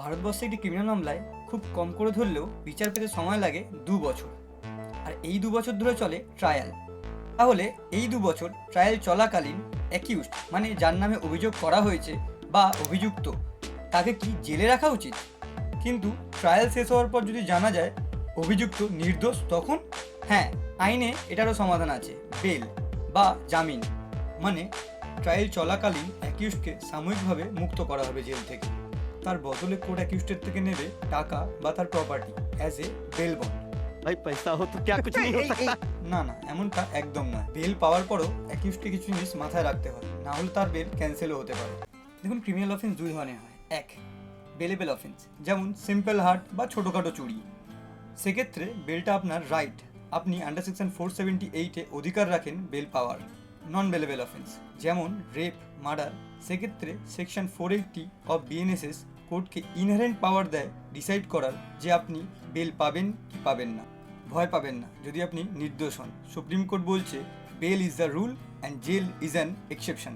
ভারতবর্ষে একটি ক্রিমিনাল মামলায় খুব কম করে ধরলেও বিচার পেতে সময় লাগে 2 বছর। আর এই 2 বছর ধরে চলে ট্রায়াল। তাহলে এই 2 বছর ট্রায়াল চলাকালীন অ্যাকিউজড মানে যার নামে অভিযোগ করা হয়েছে বা অভিযুক্ত, তাকে কি জেলে রাখা উচিত? কিন্তু ট্রায়াল শেষ হওয়ার পর যদি জানা যায় অভিযুক্ত নির্দোষ, তখন হ্যাঁ, আইনে এটারও সমাধান আছে, বেল বা জামিন। মানে ট্রায়াল চলাকালীন অ্যাকিউজকে সাময়িকভাবে মুক্ত করা হবে জেল থেকে। তার বদলে কোর্ট অ্যাকিউজডের থেকে নেবে টাকা বা তার property as a bail bond. भाई पैसा हो तो क्या कुछ नहीं हो सकता। না না, এমনটা একদম নয়। বেল পাওয়ার পরও অ্যাকিউজকে কিছু জিনিস মাথায় রাখতে হবে, না হলে তার বেল ক্যান্সেলও হতে পারে। দেখুন, ক্রিমিনাল অফেন্স দুই ধরনের হয়। এক, বেলেবল অফেন্স, যেমন সিম্পল হার্ট বা ছোটোখাটো চুরি। সেক্ষেত্রে বেলটা আপনার রাইট, আপনি আন্ডার সেকশন 478-এ অধিকার রাখেন বেল পাওয়ার। নন বেলেবল অফেন্স যেমন রেপ, মার্ডার, সেক্ষেত্রে সেকশন 480 অফ বিএনএসএস কোর্টকে ইনহারেন্ট পাওয়ার দেয় ডিসাইড করার যে আপনি বেল পাবেন কি পাবেন না। ভয় পাবেন না যদি আপনি নির্দোষ হন। সুপ্রিম কোর্ট বলছে bail is the rule and jail is an exception.